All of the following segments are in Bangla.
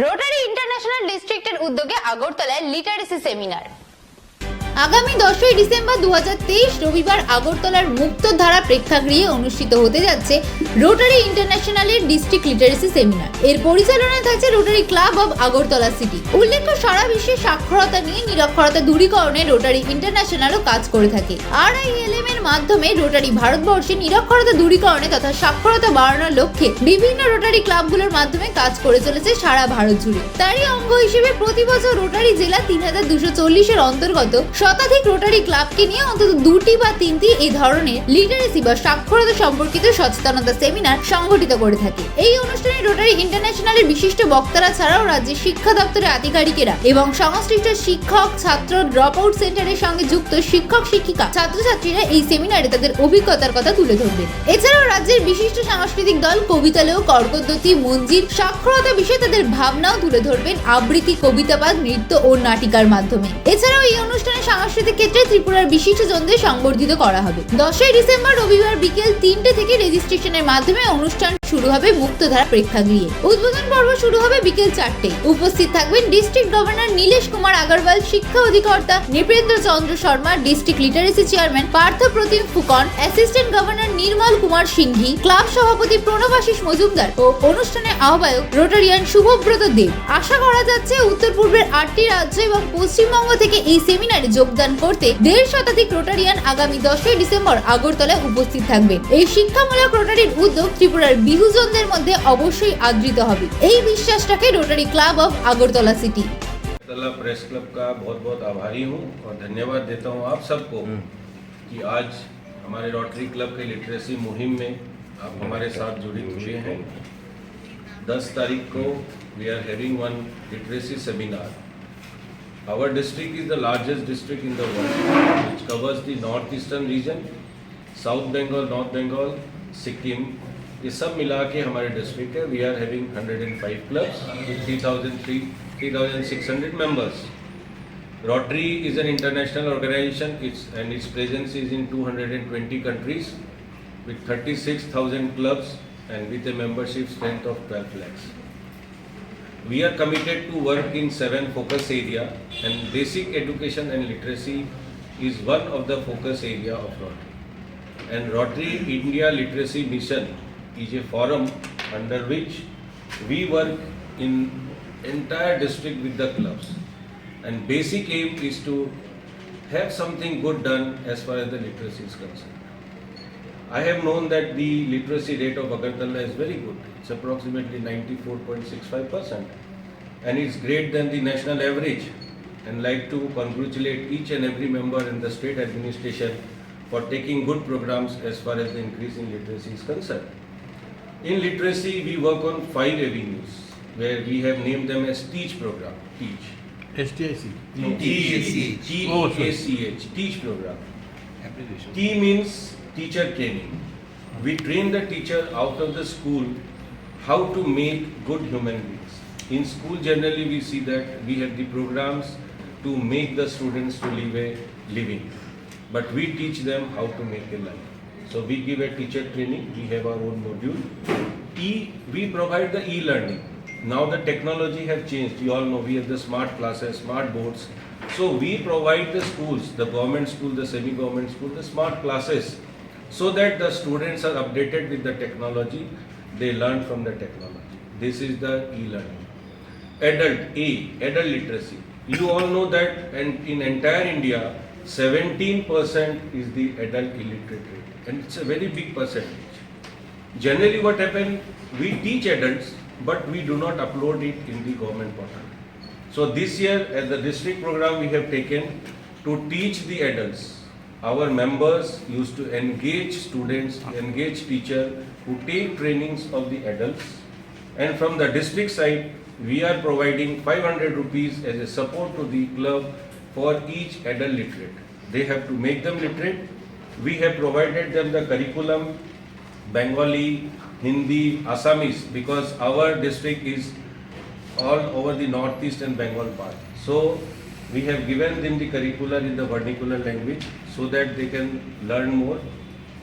রোটারি ইন্টারন্যাশনাল ডিস্ট্রিক্টের উদ্যোগে আগরতলায় লিটারেসি সেমিনার। আগামী 10ই ডিসেম্বর 2023 রবিবার আগরতলার মুক্তধারা প্রেক্ষাগৃহে অনুষ্ঠিত হতে যাচ্ছে রোটারি ইন্টারন্যাশনালের ডিস্ট্রিক্ট লিটারেসি সেমিনার। এর পরিচালনায় থাকছে rotary club of Agartala city. উল্লেখ্য, সারা বিশ্বে সাক্ষরতা নিয়ে নিরক্ষরতা দূরীকরণে রোটারি ইন্টারন্যাশনালও কাজ করে থাকে। RILM এর মাধ্যমে রোটারি ভারতবর্ষে নিরক্ষরতা দূরীকরণে তথা সাক্ষরতা বাড়ানোর লক্ষ্যে বিভিন্ন রোটারি ক্লাবগুলোর মাধ্যমে কাজ করে চলেছে সারা ভারত জুড়ে। তারই অঙ্গ হিসেবে প্রতি বছর রোটারি জেলা 3240 এর অন্তর্গত শতাধিক রোটারি ক্লাবকে নিয়ে অন্তত 2টি বা 3টি এই ধরনের লিটারেসি বা সাক্ষরতা সম্পর্কিত সচেতনতা সেমিনার সংগঠিত করে থাকে। এই অনুষ্ঠানে রোটারি ইন্টারন্যাশনালের বিশিষ্ট বক্তারা ছাড়াও রাজ্যের শিক্ষা দপ্তরের আধিকারিকেরা এবং সংশ্লিষ্ট শিক্ষক ছাত্র ড্রপ আউট সেন্টারের সঙ্গে যুক্ত শিক্ষক শিক্ষিকা ছাত্রছাত্রীরা এই সেমিনারে তাদের অভিজ্ঞতার কথা তুলে ধরবেন। এছাড়াও রাজ্যের বিশিষ্ট সাংস্কৃতিক দল কবিতালয়, কর্কটদ্যুতি, মঞ্জির সাক্ষরতা বিষয়ে তাদের ভাবনাও তুলে ধরবেন আবৃত্তি, কবিতাপাঠ, নৃত্য ও নাটিকার মাধ্যমে। এছাড়াও এই অনুষ্ঠানে সাংস্কৃতিক ক্ষেত্রে ত্রিপুরার বিশিষ্টজনদের সংবর্ধিত করা হবে। 10ই ডিসেম্বর রবিবার বিকেল 3টে থেকে রেজিস্ট্রেশনের মাধ্যমে অনুষ্ঠান শুরু হবে মুক্তধারা প্রেক্ষাগৃহে। উদ্বোধন পর্ব শুরু হবে বিকেল 4টায়। উপস্থিত থাকবেন ডিস্ট্রিক্ট গভর্নর নীলেশ কুমার আগরওয়াল, শিক্ষা অধিকর্তা Nripendra Chandra Sharma, district literacy chairman Partha Pratim Phukan, assistant governor Nirmal Kumar Singhi, club সভাপতি প্রণবাশিস মজুমদার ও অনুষ্ঠানের আহ্বায়ক রোটারিয়ান শুভব্রত দেব। আশা করা যাচ্ছে উত্তর পূর্বের 8টি রাজ্য এবং পশ্চিমবঙ্গ থেকে এই সেমিনারে যোগদান করতে 1.5 শতাধিক রোটারিয়ান আগামী 10ই ডিসেম্বর আগরতলায় উপস্থিত থাকবেন। এই শিক্ষামূলক রোটারির উদ্যোগ ত্রিপুরার বিহুজনদের মধ্যে অবশ্যই আদৃত হবে, এই বিশ্বাস রাখে rotary club of Agartala city. Agartala press club का बहुत बहुत आभारी हूँ और धन्यवाद देता हूँ आप सबको कि आज हमारे रोटरी क्लब के लिटरेसी मुहिम में आप हमारे साथ जुड़े हुए हैं। 10 तारीख को we are having one literacy seminar. Our district is the largest district in the world, which covers the northeastern region, South Bengal, North Bengal, Sikkim. ये सब मिला के हमारे डिस्ट्रिक्ट है। We are having 105 clubs with 3,600 members. Rotary is an international organization, and its presence is in 220 countries with 36,000 clubs and with a membership strength of 12 lakhs. We are committed to work in 7 focus areas, and basic education and literacy is one of the focus area of Rotary. And Rotary India Literacy Mission is a forum under which we work in entire district with the clubs. And basic aim is to have something good done as far as the literacy is concerned. I have known that the literacy rate of Agartala is very good. It's approximately 94.65%, and it's greater than the national average. And like to congratulate each and every member in the state administration for taking good programs as far as the increase in literacy is concerned. In literacy, we work on 5 avenues where we have named them as TEACH program. TEACH. STIC. No, TEACH. TEACH program. T means teacher training. We train the teacher out of the school how to make good human beings. In school generally we see that we have the programs to make the students to live a living, but we teach them how to make a life. So we give a teacher training, we have our own module. We provide the e-learning. Now the technology have changed, you all know we have the smart classes, smart boards. So we provide the schools, the government school, the semi-government school, the smart classes, so that the students are updated with the technology, they learn from the technology. This is the e-learning. Adult literacy. You all know that, and in entire India, 17% is the adult illiterate rate, and it's a very big percentage. Generally what happens, we teach adults, but we do not upload it in the government portal. So this year, as the district program we have taken to teach the adults. Our members used to engage students, engage teachers who take trainings of the adults, and from the district side, we are providing 500 rupees as a support to the club for each adult literate. They have to make them literate. We have provided them the curriculum, Bengali, Hindi, Assamese, because our district is all over the northeast and Bengal part. So we have given them the curriculum in the vernacular language so that they can learn more.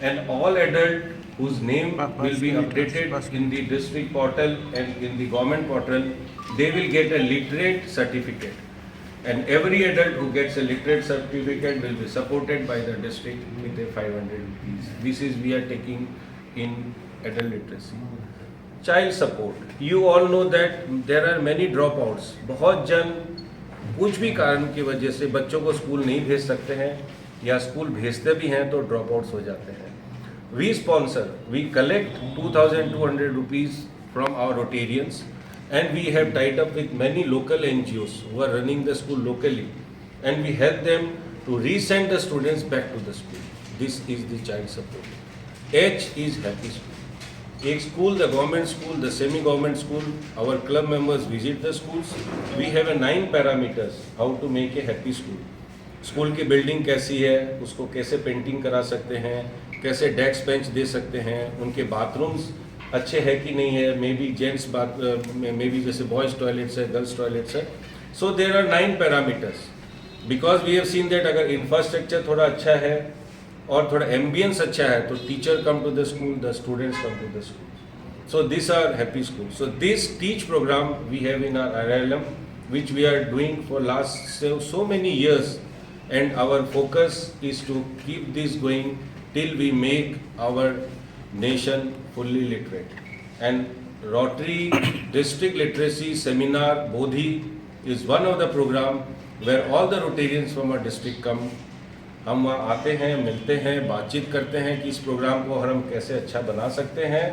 And all adult whose name will be updated in the district portal and in the government portal, they will get a literate certificate. And every adult who gets a literate certificate will be supported by the district with a 500 rupees. This is we are taking in adult literacy. Child support. You all know that there are many dropouts. बहुत जन कुछ भी कारण की वजह से बच्चों को स्कूल नहीं भेज सकते हैं या स्कूल भेजते भी हैं तो ड्रॉपआउट्स हो जाते हैं. We sponsor, we collect 2,200 rupees from our Rotarians, and we have tied up with many local NGOs who are running the school locally, and we help them to resend the students back to the school. This is the child support. H is happy school. एक school, the government school, the semi-government school, our club members visit the schools. We have a 9 parameters how to make a happy school. School की बिल्डिंग कैसी है, उसको कैसे पेंटिंग करा सकते हैं, कैसे डेस्क बेंच दे सकते हैं, उनके बाथरूम्स अच्छे हैं कि नहीं है, maybe gents bath maybe जैसे बॉयज़ टॉयलेट्स है, गर्ल्स टॉयलेट्स है. So there are 9 parameters. Because we have seen that अगर इंफ्रास्ट्रक्चर थोड़ा अच्छा है और थोड़ा एम्बियंस अच्छा है तो teacher come to the school, the students come to the school. So this are happy school. So this teach programme we have in our RLM which we are doing for last so many years, and our focus is to keep this going till we make our nation fully literate. And Rotary District Literacy Seminar Bodhi is one of the program where all the Rotarians from our district come. हम वहाँ आते हैं, मिलते हैं, बातचीत करते हैं कि इस प्रोग्राम को हम कैसे अच्छा बना सकते हैं.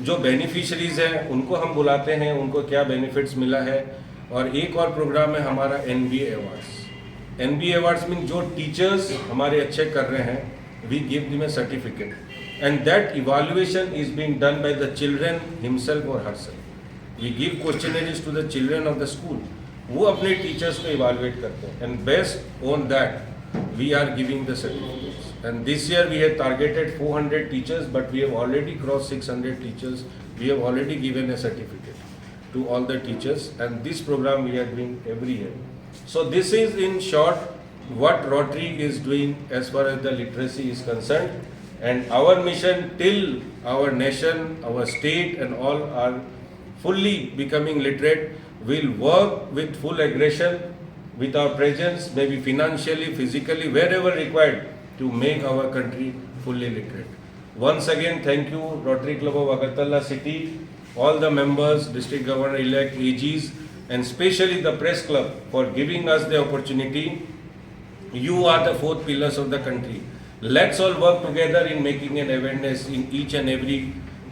जो बेनिफिशरीज हैं उनको हम बुलाते हैं, उनको क्या बेनिफिट्स मिला है. और एक और प्रोग्राम है हमारा NBA awards. NBA awards mean जो टीचर्स हमारे अच्छे कर रहे हैं, we give them a certificate, and that evaluation is being done by the children himself और herself. We give questionnaires to the children of the school. वो अपने टीचर्स को इवैल्यूएट करते हैं, and based on that we are giving the certificates. And this year we have targeted 400 teachers, but we have already crossed 600 teachers. We have already given a certificate to all the teachers, and this program we are doing every year. So this is in short what Rotary is doing as far as the literacy is concerned, and our mission till our nation, our state and all are fully becoming literate. We'll work with full aggression, with our presence, maybe financially, physically, wherever required, to make our country fully literate. Once again, thank you, Rotary Club of Agartala City, all the members, District Governor-elect, AGs, and especially the Press Club for giving us the opportunity. You are the 4th pillars of the country. Let's all work together in making an awareness in each and every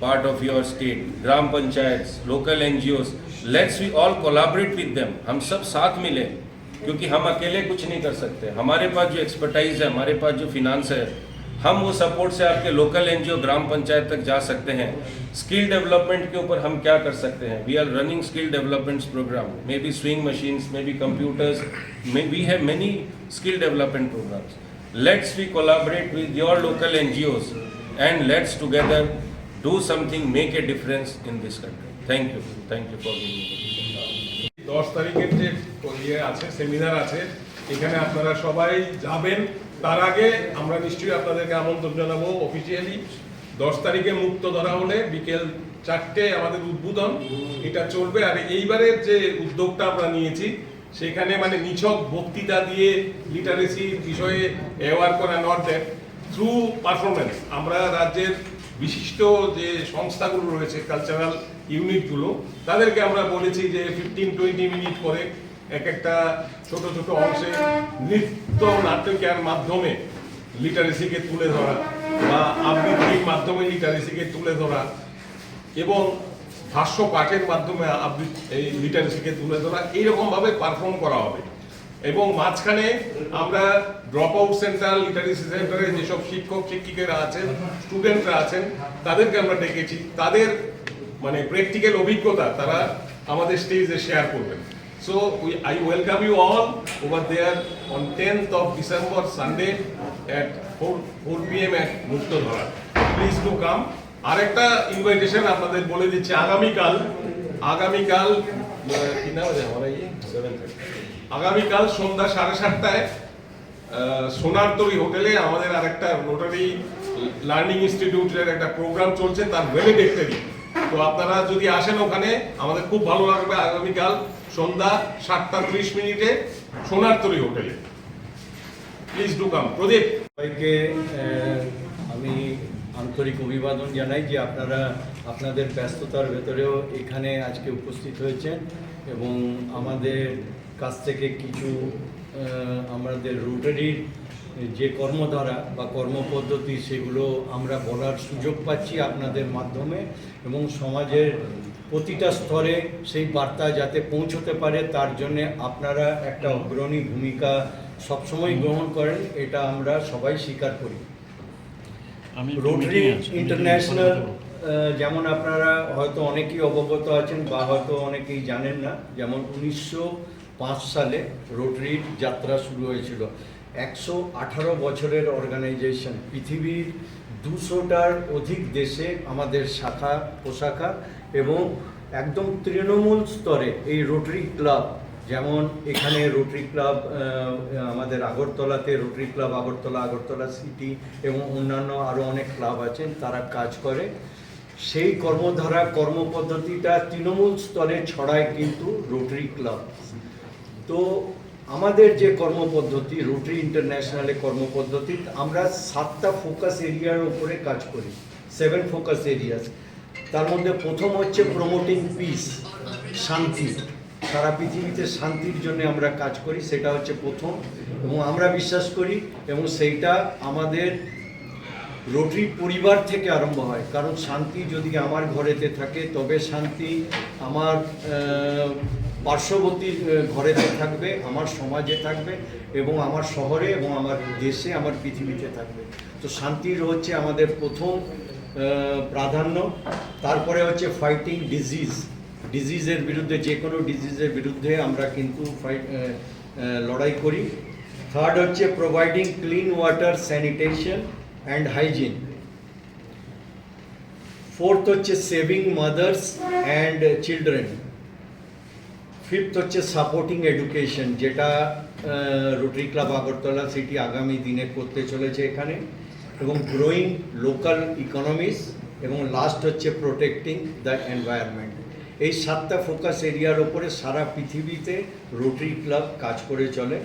part of your state. Gram Panchayats, local NGOs, let's we all collaborate with them. हम सब साथ मिले, क्योंकि हम अकेले कुछ नहीं कर सकते. हमारे पास जो एक्सपर्टाइज है, हमारे पास जो फिनांस है, हम वो सपोर्ट से आपके लोकल NGO ग्राम पंचायत तक जा सकते हैं. स्किल डेवलपमेंट के ऊपर हम क्या कर सकते हैं? We are running skill development programme, maybe swing machines, maybe computers, we have many skill development programmes. Let's we collaborate with your local NGOs and let's together do something, make a difference in this country. Thank you for giving. 10 তারিখের যে ইয়ে আছে, সেমিনার আছে, এখানে আপনারা সবাই যাবেন. তার আগে আমরা নিশ্চয়ই আপনাদেরকে আমন্ত্রণ জানাবো অফিসিয়ালি. 10 তারিখে মুক্ত ধরা হলে বিকেল 4টে আমাদের উদ্বোধন, এটা চলবে. আর এইবারের যে উদ্যোগটা আমরা নিয়েছি সেখানে মানে নিছক বক্তৃতা দিয়ে লিটারেসির বিষয়ে অ্যাওয়ার করা, নট দ্যাট, থ্রু পারফরমেন্স. আমরা রাজ্যের বিশিষ্ট যে সংস্থাগুলো রয়েছে, কালচারাল ইউনিটগুলো, তাদেরকে আমরা বলেছি যে 15-20 মিনিট করে এক একটা ছোট ছোট অংশে নৃত্য নাটকের মাধ্যমে লিটারেসিকে তুলে ধরা বা আবৃত্তির মাধ্যমে লিটারেসিকে তুলে ধরা এবং ভাষ্য পাঠের মাধ্যমে এই লিটারেসিকে তুলে ধরা, এইরকমভাবে পারফর্ম করা হবে. এবং মাঝখানে আমরা ড্রপ আউট সেন্টার, লিটারেসি সেন্টারে যেসব শিক্ষক শিক্ষিকারা আছেন, স্টুডেন্টরা আছেন, তাদেরকে আমরা ডেকেছি. তাদের মানে প্র্যাকটিক্যাল অভিজ্ঞতা তারা আমাদের স্টেজে শেয়ার করবেন. So I welcome you all over there on 10th of December, Sunday at 4 PM at Muktadhara. Please do come. আরেকটা ইনভাইটেশন আপনাদের বলে দিচ্ছি, আগামীকাল কি নাম আছে আমার, 7:30, আগামীকাল সন্ধ্যা 7:30টায় সোনারতরী হোটেলে আমাদের আরেকটা রোটারি লার্নিং ইনস্টিটিউটের একটা প্রোগ্রাম চলছে, তার ভ্যালিডেক্টরি। তো আপনারা যদি আসেন ওখানে, আমাদের খুব ভালো লাগবে। আগামীকাল সন্ধ্যা 7:30 সোনারতরী হোটেলে। Please do come. প্রদীপ। সবাইকে আমি আন্তরিক অভিবাদন জানাই যে আপনারা আপনাদের ব্যস্ততার ভেতরেও এখানে আজকে উপস্থিত হয়েছেন এবং আমাদের কাছ থেকে কিছু আমাদের রোটারির যে কর্মধারা বা কর্মপদ্ধতি সেগুলো আমরা বলার সুযোগ পাচ্ছি আপনাদের মাধ্যমে, এবং সমাজের প্রতিটা স্তরে সেই বার্তা যাতে পৌঁছতে পারে তার জন্যে আপনারা একটা অগ্রণী ভূমিকা সবসময় গ্রহণ করেন, এটা আমরা সবাই স্বীকার করি। রোটারি ইন্টারন্যাশনাল যেমন আপনারা হয়তো অনেকেই অবগত আছেন বা হয়তো অনেকেই জানেন না, যেমন 1905 সালে রোটারির যাত্রা শুরু হয়েছিল। 118 বছরের অর্গানাইজেশন, পৃথিবীর 200টার অধিক দেশে আমাদের শাখা প্রশাখা, এবং একদম তৃণমূল স্তরে এই রোটারি ক্লাব, যেমন এখানে রোটারি ক্লাব আমাদের আগরতলাতে Rotary club Agartala, Agartala city এবং অন্যান্য আরও অনেক ক্লাব আছেন, তারা কাজ করে। সেই কর্মধারা কর্মপদ্ধতিটা তৃণমূল স্তরে ছড়ায় কিন্তু রোটারি ক্লাব। তো আমাদের যে কর্মপদ্ধতি রোটারি ইন্টারন্যাশনালের কর্মপদ্ধতি, আমরা 7টা ফোকাস এরিয়ার উপরে কাজ করি, 7 ফোকাস এরিয়াস। তার মধ্যে প্রথম হচ্ছে প্রমোটিং পিস, শান্তি। সারা পৃথিবীতে শান্তির জন্য আমরা কাজ করি, সেটা হচ্ছে প্রথম, এবং আমরা বিশ্বাস করি এবং সেইটা আমাদের রোটারি পরিবার থেকে আরম্ভ হয়। কারণ শান্তি যদি আমার ঘরেতে থাকে তবে শান্তি আমার পার্শ্ববর্তী ঘরেতে থাকবে, আমার সমাজে থাকবে, এবং আমার শহরে এবং আমার দেশে, আমার পৃথিবীতে থাকবে। তো শান্তির হচ্ছে আমাদের প্রথম প্রাধান্য। তারপরে হচ্ছে ফাইটিং ডিজিজের বিরুদ্ধে, যে কোনো ডিজিজের বিরুদ্ধে আমরা কিন্তু লড়াই করি। থার্ড হচ্ছে providing clean water, sanitation and hygiene. Fourth হচ্ছে saving mothers and children. Fifth হচ্ছে সাপোর্টিং এডুকেশন, যেটা রোটারি ক্লাব আগরতলা সিটি আগামী দিনে করতে চলেছে এখানে, এবং গ্রোয়িং লোকাল ইকোনমিস, এবং লাস্ট হচ্ছে প্রোটেক্টিং দ্য এনভায়রনমেন্ট। এই 7টা ফোকাস এরিয়ার ওপরে সারা পৃথিবীতে রোটারি ক্লাব কাজ করে চলে।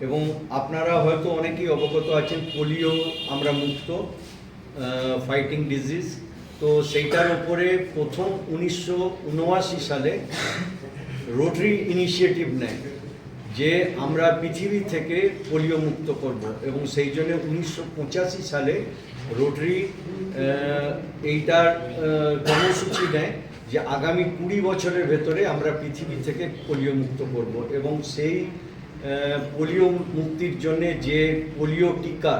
এবং আপনারা হয়তো অনেকেই অবগত আছেন, পোলিও আমরা মুক্ত, ফাইটিং ডিজিজ। তো সেইটার উপরে প্রথম 1979 সালে রোটারি ইনিশিয়েটিভ নেয় যে আমরা পৃথিবী থেকে পোলিও মুক্ত করব, এবং সেই জন্য 1985 সালে রোটারি এইটার কর্মসূচি নেয় যে আগামী 20 বছরের ভেতরে আমরা পৃথিবী থেকে পোলিও মুক্ত করব। এবং সেই পোলিও মুক্তির জন্যে যে পোলিও টিকা,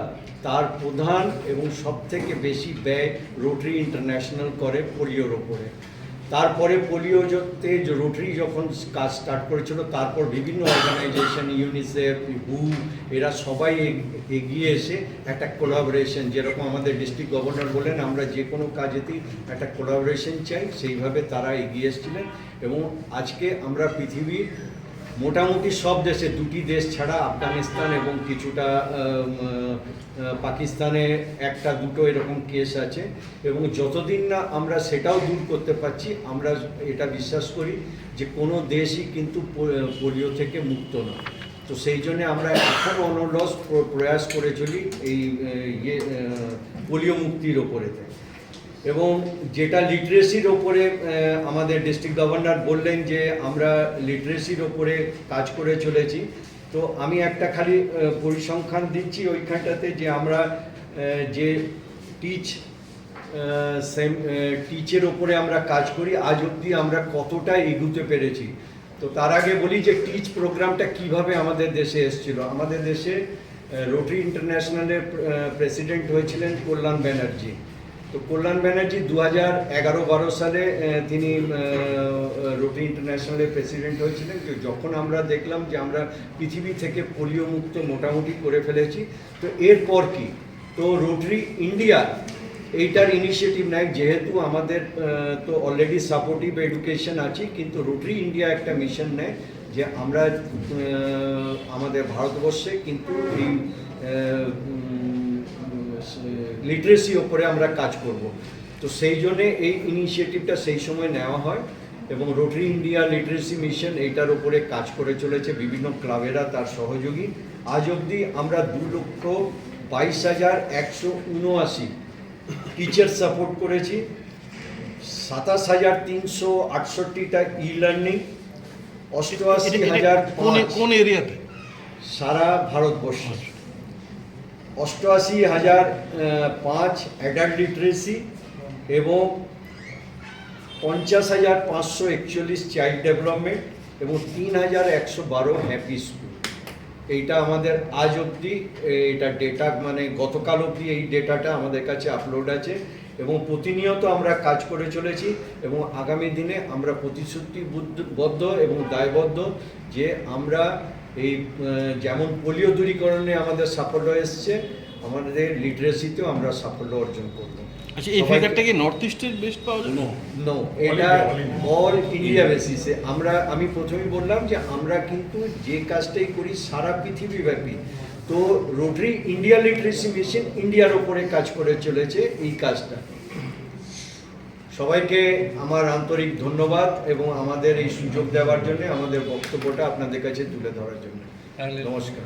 তার প্রধান এবং সবথেকে বেশি ব্যয় রোটারি ইন্টারন্যাশনাল করে পোলিওর ওপরে। তারপরে পোলিওতে রোটারি যখন কাজ স্টার্ট করেছিল, তারপর বিভিন্ন অর্গানাইজেশন, ইউনিসেফ, হু, এরা সবাই এগিয়ে এসে একটা কোলাবোরেশন, যেরকম আমাদের ডিস্ট্রিক্ট গভর্নর বলেন আমরা যে কোনো কাজেতেই একটা কোলাবোরেশন চাই, সেইভাবে তারা এগিয়ে এসেছিলেন। এবং আজকে আমরা পৃথিবীর মোটামুটি সব দেশে, 2টি দেশ ছাড়া আফগানিস্তান এবং কিছুটা পাকিস্তানে 1-2 এরকম কেস আছে, এবং যতদিন না আমরা সেটাও দূর করতে পারছি, আমরা এটা বিশ্বাস করি যে কোনো দেশই কিন্তু পোলিও থেকে মুক্ত না। তো সেই জন্যে আমরা এখন অনলস প্রয়াস করে চলি এই পোলিও মুক্তির ওপরেতে। এবং যেটা লিটারেসির ওপরে আমাদের ডিস্ট্রিক্ট গভর্নর বললেন যে আমরা লিটারেসির ওপরে কাজ করে চলেছি। তো আমি একটা খালি পরিসংখ্যান দিচ্ছি ওইখানটাতে, যে আমরা যে টিচের ওপরে আমরা কাজ করি, আজ অবধি আমরা কতটা এগুতে পেরেছি। তো তার আগে বলি যে টিচ প্রোগ্রামটা কিভাবে আমাদের দেশে এসেছিল। আমাদের দেশে রোটারি ইন্টারন্যাশনালের প্রেসিডেন্ট হয়েছিলেন কল্যাণ ব্যানার্জি। তো কল্যাণ ব্যানার্জি 2011-12 সালে তিনি রোটারি ইন্টারন্যাশনালের প্রেসিডেন্ট হয়েছিলেন। যখন আমরা দেখলাম যে আমরা পৃথিবী থেকে পোলিও মুক্ত মোটামুটি করে ফেলেছি, তো এরপর কি, তো রোটারি ইন্ডিয়া এইটার ইনিশিয়েটিভ নেয়, যেহেতু আমাদের তো অলরেডি সাপোর্টিভ এডুকেশন আছে, কিন্তু রোটারি ইন্ডিয়া একটা মিশন নেয় যে আমরা আমাদের ভারতবর্ষে কিন্তু এই লিটারেসি ওপরে আমরা কাজ করব। তো সেই জন্যে এই ইনিশিয়েটিভটা সেই সময় নেওয়া হয় এবং রোটারি ইন্ডিয়া লিটারেসি মিশন এইটার ওপরে কাজ করে চলেছে, বিভিন্ন ক্লাবেরা তার সহযোগী। আজ অবধি আমরা 2,22,179 টিচার সাপোর্ট করেছি, 27,368টা ই লার্নিং, 88,005 কোন এরিয়াতে? সারা ভারতবর্ষ, 88,005 অ্যাডাল্ট লিটারেসি এবং 50,541 চাইল্ড ডেভেলপমেন্ট এবং 3,112 হ্যাপি স্কুল। এইটা আমাদের আজ অবধি এটা ডেটা, মানে গতকাল অবধি এই ডেটাটা আমাদের কাছে আপলোড আছে এবং প্রতিনিয়ত আমরা কাজ করে চলেছি এবং আগামী দিনে আমরা প্রতিশ্রুতিবদ্ধ এবং দায়বদ্ধ যে আমরা এই যেমন পোলিও দূরীকরণে আমাদের সাফল্য এসছে, আমাদের লিটারেসিতেও আমরা সাফল্য অর্জন করব। আচ্ছা, এই ফিগারটা কি নর্থ ইস্টের বেস্ট পাওয়া যায়? নো, এটা অল ইন্ডিয়া বেসিসে। আমি প্রথমেই বললাম যে আমরা কিন্তু যে কাজটাই করি সারা পৃথিবীব্যাপী। তো রোটারি ইন্ডিয়া লিটারেসি মিশন ইন্ডিয়ার ওপরে কাজ করে চলেছে এই কাজটা। সবাইকে আমার আন্তরিক ধন্যবাদ এবং আমাদের এই সুযোগ দেওয়ার জন্য, আমাদের বক্তব্যটা আপনাদের কাছে তুলে ধরার জন্য। নমস্কার।